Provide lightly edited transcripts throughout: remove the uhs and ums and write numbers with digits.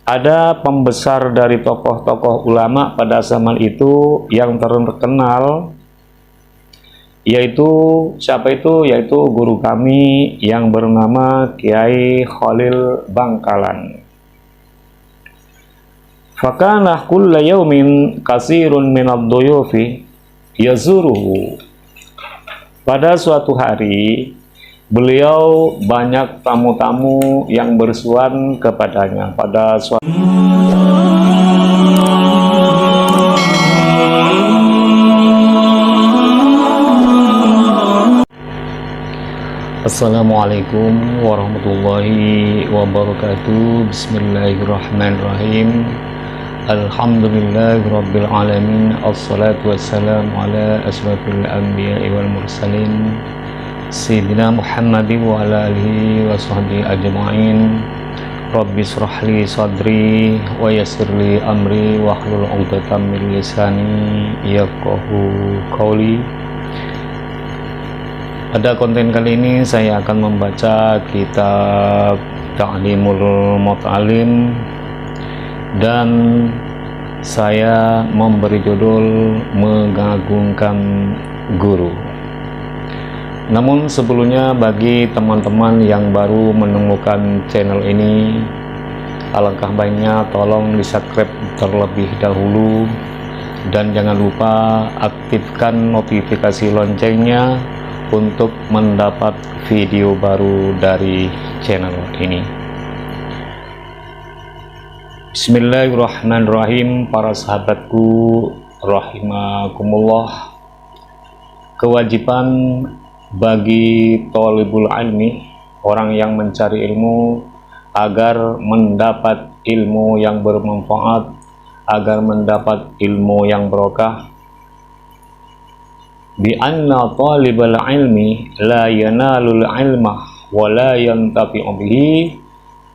Ada pembesar dari tokoh-tokoh ulama pada zaman itu yang terkenal, yaitu siapa itu? Yaitu guru kami yang bernama Kiai Khalil Bangkalan. Fakana kulla yaumin kasirun minad duyufi yazuruhu. Pada suatu hari beliau banyak tamu-tamu yang bersuan kepadanya. Pada suatu Assalamualaikum warahmatullahi wabarakatuh. Bismillahirrahmanirrahim. Alhamdulillahirabbil alamin. Assalatu wassalamu ala asrofil anbiya'i wal mursalin Sayyidina Muhammadin wa ala alihi wa sahbihi ajma'in. Rabbi shrahli sadri wa yassirli amri wa hlul 'uqdatam min lisani yafqahu qawli. Pada konten kali ini saya akan membaca kitab Ta'limul Muta'allim dan saya memberi judul Mengagungkan Guru. Namun sebelumnya, bagi teman-teman yang baru menemukan channel ini, alangkah baiknya tolong di subscribe terlebih dahulu dan jangan lupa aktifkan notifikasi loncengnya untuk mendapat video baru dari channel ini. Bismillahirrahmanirrahim. Para sahabatku rahimakumullah, kewajiban bagi thalibul ilmi, orang yang mencari ilmu, agar mendapat ilmu yang bermanfaat, agar mendapat ilmu yang barokah, bi anna talibal ilmi la yanalul ilma wa la yantafi'u bihi.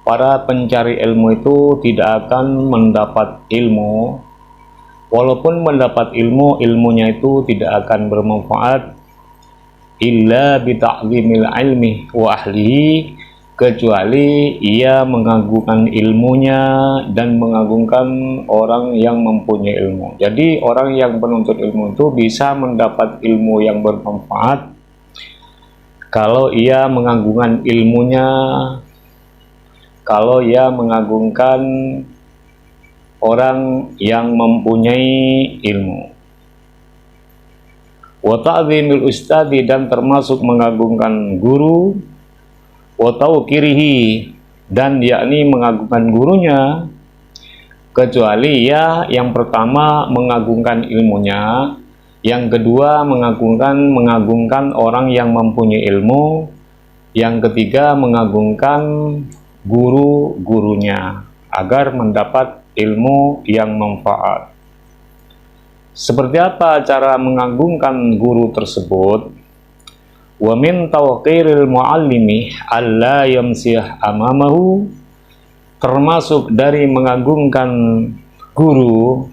Para pencari ilmu itu tidak akan mendapat ilmu, walaupun mendapat ilmu, ilmunya itu tidak akan bermanfaat, illa bi ta'zimil ilmi wa ahlihi, kecuali ia mengagungkan ilmunya dan mengagungkan orang yang mempunyai ilmu. Jadi orang yang menuntut ilmu itu bisa mendapat ilmu yang bermanfaat kalau ia mengagungkan ilmunya, kalau ia mengagungkan orang yang mempunyai ilmu. Wa ta'zimil ustadi, dan termasuk mengagungkan guru, wa tauqirihi, dan yakni mengagungkan gurunya, kecuali ya yang pertama mengagungkan ilmunya, yang kedua mengagungkan orang yang mempunyai ilmu, yang ketiga mengagungkan guru-gurunya agar mendapat ilmu yang manfaat. Seperti apa cara mengagungkan guru tersebut? Wa min tawqiril muallimi alla yamsih amamahu, termasuk dari mengagungkan guru,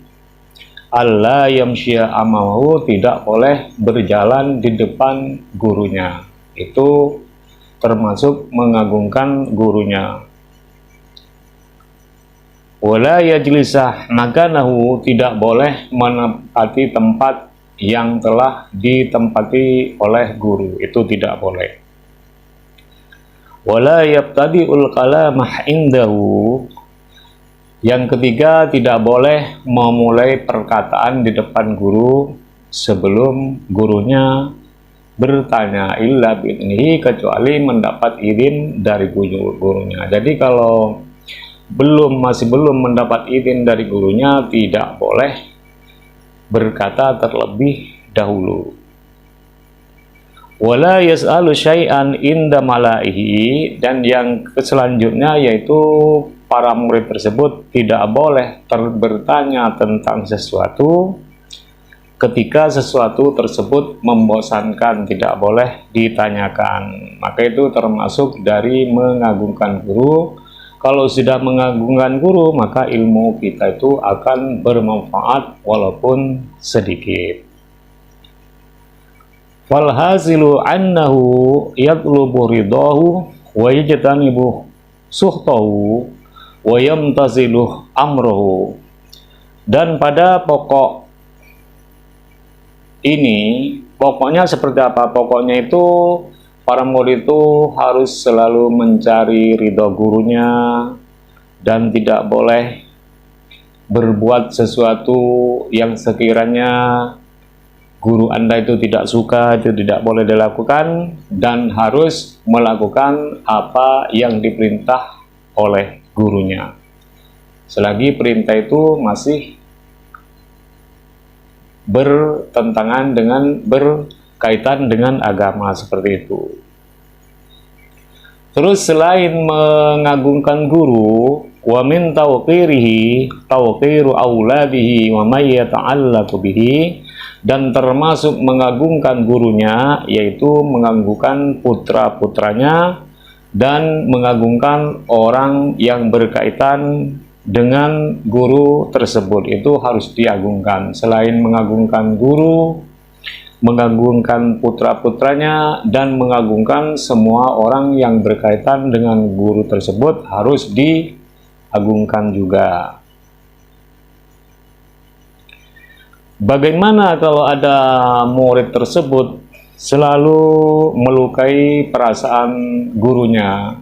alla yamsih amamahu, tidak boleh berjalan di depan gurunya. Itu termasuk mengagungkan gurunya. Wala yajlisah makanahu, tidak boleh menempati tempat yang telah ditempati oleh guru, itu tidak boleh. Wala yabtadi'ul kalamah indahu, yang ketiga tidak boleh memulai perkataan di depan guru sebelum gurunya bertanya, illa bi'idnihi, kecuali mendapat izin dari gurunya. Jadi kalau masih belum mendapat izin dari gurunya, tidak boleh berkata terlebih dahulu. Wala yas'alu syai'an inda malaihi, dan yang selanjutnya yaitu para murid tersebut tidak boleh bertanya tentang sesuatu ketika sesuatu tersebut membosankan, tidak boleh ditanyakan. Maka itu termasuk dari mengagungkan guru. Kalau sudah mengagungkan guru, maka ilmu kita itu akan bermanfaat walaupun sedikit. Falhazilu annahu yatlubu ridahu wa yajtanibu suhtahu wa yamtaziluh amruhu. Dan pada pokok ini, pokoknya seperti apa? Pokoknya itu para murid itu harus selalu mencari ridho gurunya dan tidak boleh berbuat sesuatu yang sekiranya guru Anda itu tidak suka, itu tidak boleh dilakukan, dan harus melakukan apa yang diperintah oleh gurunya. Selagi perintah itu masih berkaitan dengan agama, seperti itu. Terus selain mengagungkan guru, wa min tawqirihi tawqiru auladihi wa may yata'allaqu bihi, dan termasuk mengagungkan gurunya yaitu mengagungkan putra-putranya dan mengagungkan orang yang berkaitan dengan guru tersebut, itu harus diagungkan. Selain mengagungkan guru, mengagungkan putra-putranya dan mengagungkan semua orang yang berkaitan dengan guru tersebut harus diagungkan juga. Bagaimana kalau ada murid tersebut selalu melukai perasaan gurunya?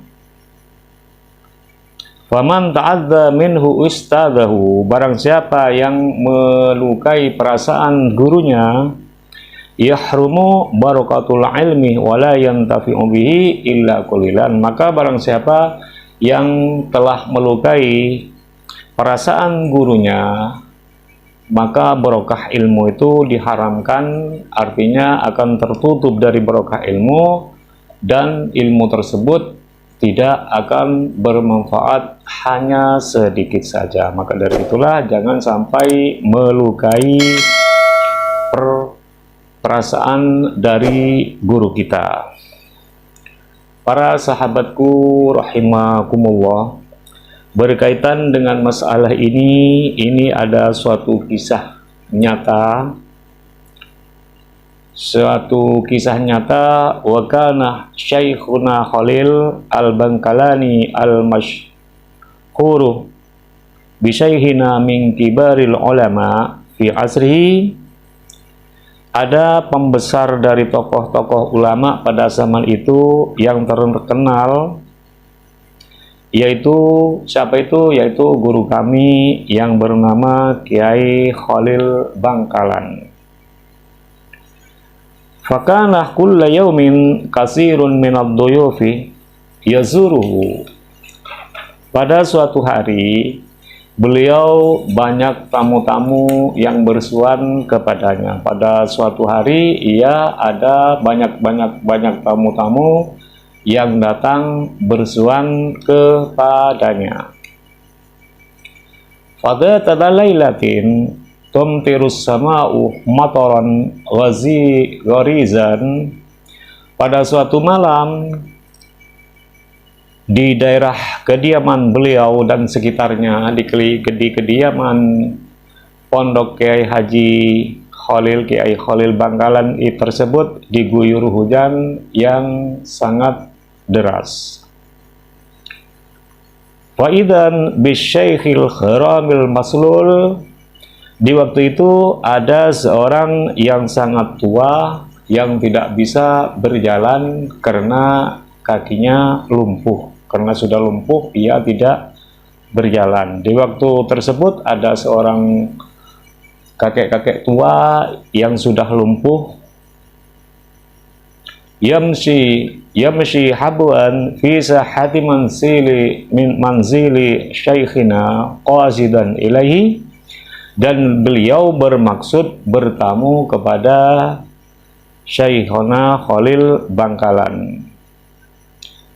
Faman ta'adza minhu ustadahu, barang siapa yang melukai perasaan gurunya, yahrumu barakatul ilmi wa la yantafi'u bihi illa qalilan, maka barang siapa yang telah melukai perasaan gurunya, maka barokah ilmu itu diharamkan, artinya akan tertutup dari barokah ilmu, dan ilmu tersebut tidak akan bermanfaat, hanya sedikit saja. Maka dari itulah jangan sampai melukai perasaan dari guru kita. Para sahabatku rahimakumullah, berkaitan dengan masalah ini ada suatu kisah nyata. Wa kana Syekhuna Khalil al-Bankalani al-mashhuru bi syaikhina min kibaril ulama fi asrihi. Ada pembesar dari tokoh-tokoh ulama pada zaman itu yang terkenal, yaitu siapa itu? Yaitu guru kami yang bernama Kiai Khalil Bangkalan. Fakana kulla yaumin kasirun minad duyufi yazuruhu. Pada suatu hari beliau banyak tamu-tamu yang bersuan kepadanya. Pada suatu hari ia ada banyak tamu-tamu yang datang bersuan kepadanya. Pada lailatin tumtirus sama'u mataran gharizan, pada suatu malam di daerah kediaman beliau dan sekitarnya, di kediaman pondok Kiai Haji Khalil, Kiai Khalil Bangkalan tersebut diguyur hujan yang sangat deras. Fa'idan bisyaikhil kharamil maslul, di waktu itu ada seorang yang sangat tua yang tidak bisa berjalan karena kakinya lumpuh. Karena sudah lumpuh, ia tidak berjalan. Di waktu tersebut ada seorang kakek-kakek tua yang sudah lumpuh, yamshi habwan fi sahati manzili syaikhina qasidan ilaihi, dan beliau bermaksud bertamu kepada Syekhona Khalil Bangkalan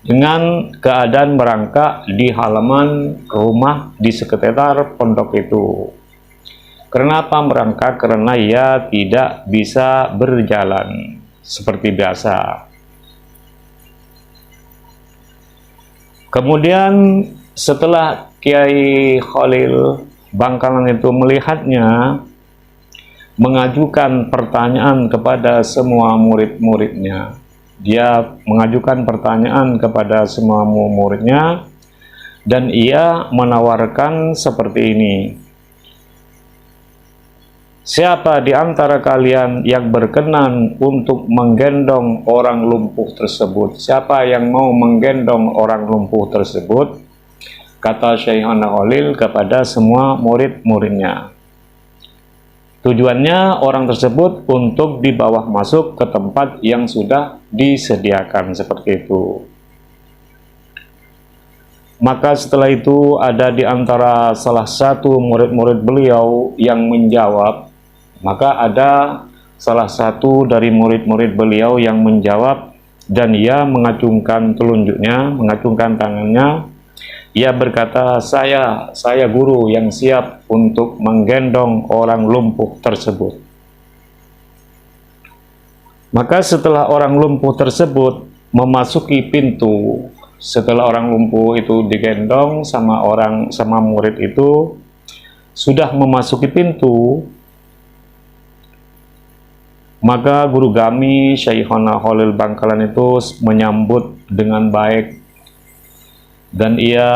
dengan keadaan merangkak di halaman rumah di sekitar pondok itu. Kenapa merangkak? Karena ia tidak bisa berjalan seperti biasa. Kemudian setelah Kiai Khalil Bangkalan itu melihatnya, mengajukan pertanyaan kepada semua murid-muridnya. Dia mengajukan pertanyaan kepada semua muridnya, dan ia menawarkan seperti ini, siapa di antara kalian yang berkenan untuk menggendong orang lumpuh tersebut? Siapa yang mau menggendong orang lumpuh tersebut? Kata Syekhana Khalil kepada semua murid-muridnya. Tujuannya orang tersebut untuk dibawa masuk ke tempat yang sudah disediakan seperti itu. Maka setelah itu ada di antara salah satu murid-murid beliau yang menjawab. Maka ada salah satu dari murid-murid beliau yang menjawab dan ia mengacungkan telunjuknya, mengacungkan tangannya. Ia berkata, saya guru yang siap untuk menggendong orang lumpuh tersebut. Maka setelah orang lumpuh tersebut memasuki pintu, setelah orang lumpuh itu digendong sama murid itu, sudah memasuki pintu, maka guru kami Syekhana Khalil Bangkalan itu menyambut dengan baik dan ia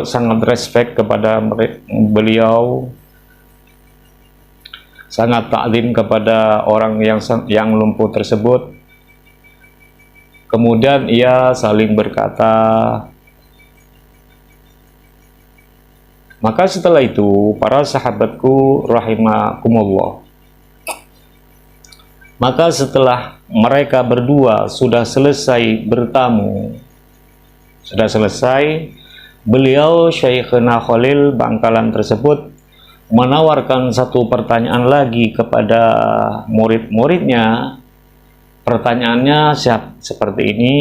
sangat respect kepada beliau, sangat taklim kepada orang yang lumpuh tersebut. Kemudian ia saling berkata. Maka setelah itu, para sahabatku rahimakumullah, maka setelah mereka berdua sudah selesai bertamu, sudah selesai, beliau Syekhana Khalil Bangkalan tersebut menawarkan satu pertanyaan lagi kepada murid-muridnya. Pertanyaannya seperti ini,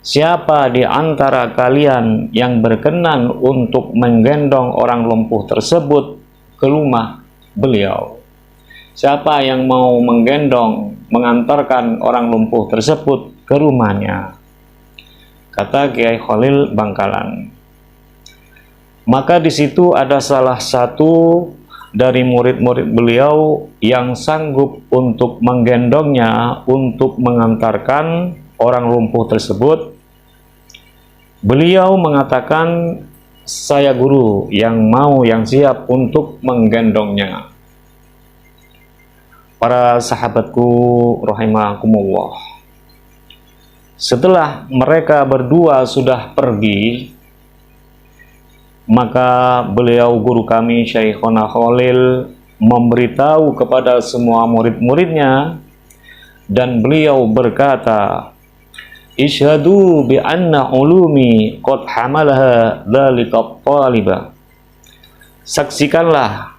siapa di antara kalian yang berkenan untuk menggendong orang lumpuh tersebut ke rumah beliau? Siapa yang mau menggendong, mengantarkan orang lumpuh tersebut ke rumahnya? Kata Kiai Khalil Bangkalan. Maka di situ ada salah satu dari murid-murid beliau yang sanggup untuk menggendongnya, untuk mengantarkan orang lumpuh tersebut. Beliau mengatakan, saya guru yang siap untuk menggendongnya. Para sahabatku rahimakumullah, setelah mereka berdua sudah pergi, maka beliau guru kami Syekhana Khalil memberitahu kepada semua murid-muridnya dan beliau berkata, Isyhadu bi anna ulumi qad hamalaha dzalika talibah. Saksikanlah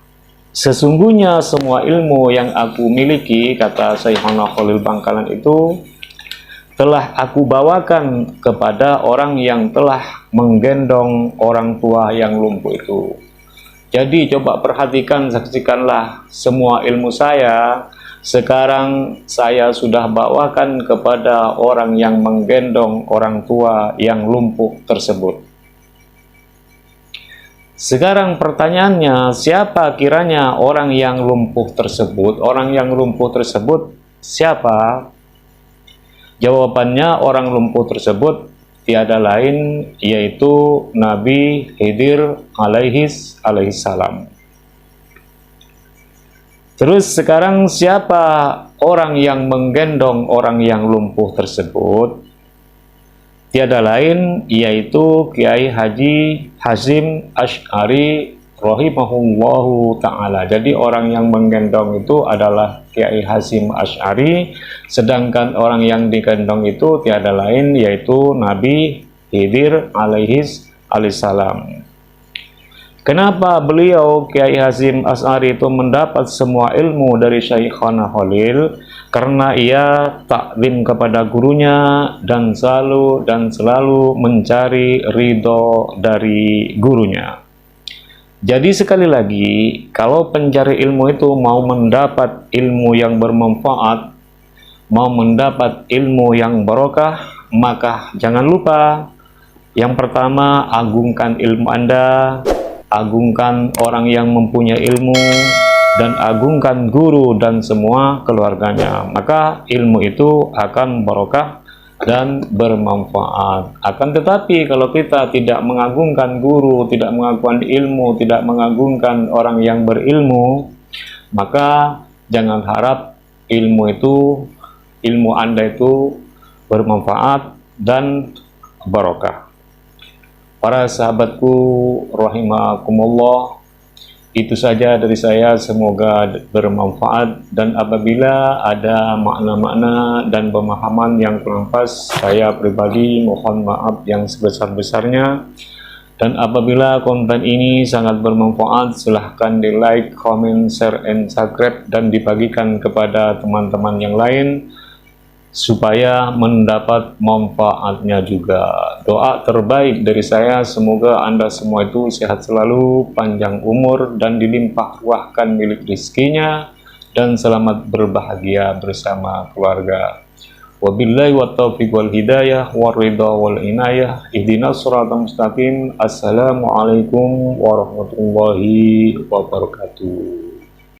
sesungguhnya semua ilmu yang aku miliki, kata Syekhana Khalil Bangkalan itu, telah aku bawakan kepada orang yang telah menggendong orang tua yang lumpuh itu. Jadi coba perhatikan, saksikanlah semua ilmu saya. Sekarang saya sudah bawakan kepada orang yang menggendong orang tua yang lumpuh tersebut. Sekarang pertanyaannya, siapa kiranya orang yang lumpuh tersebut? Orang yang lumpuh tersebut siapa? Jawabannya, orang lumpuh tersebut tiada lain yaitu Nabi Khidir alaihi salam. Terus sekarang siapa orang yang menggendong orang yang lumpuh tersebut? Tiada lain yaitu Kiai Haji Hasyim Asy'ari rahimahullahu ta'ala. Jadi orang yang menggendong itu adalah Kiai Hasyim Asy'ari, sedangkan orang yang digendong itu tiada lain yaitu Nabi Khidir alaihi salam. Kenapa beliau Kiai Hasyim Asy'ari itu mendapat semua ilmu dari Syekhana Khalil? Karena ia taklim kepada gurunya dan selalu mencari ridho dari gurunya. Jadi sekali lagi, kalau pencari ilmu itu mau mendapat ilmu yang bermanfaat, mau mendapat ilmu yang barokah, maka jangan lupa, yang pertama, agungkan ilmu Anda, agungkan orang yang mempunyai ilmu, dan agungkan guru dan semua keluarganya. Maka ilmu itu akan barokah, dan bermanfaat. Akan tetapi kalau kita tidak mengagungkan guru, tidak mengagungkan ilmu, tidak mengagungkan orang yang berilmu, maka jangan harap ilmu Anda itu bermanfaat dan barokah. Para sahabatku rahimakumullah, itu saja dari saya, semoga bermanfaat, dan apabila ada makna-makna dan pemahaman yang kurang pas, saya pribadi mohon maaf yang sebesar-besarnya. Dan apabila konten ini sangat bermanfaat, silahkan di like, comment, share, and subscribe, dan dibagikan kepada teman-teman yang lain supaya mendapat manfaatnya juga. Doa terbaik dari saya, semoga Anda semua itu sehat selalu, panjang umur, dan dilimpah ruahkan milik rizkinya, dan selamat berbahagia bersama keluarga. Wabillahi wa taufiq wal hidayah wa ridha wal inayah, ihdinas siratal mustaqim. Assalamualaikum warahmatullahi wabarakatuh.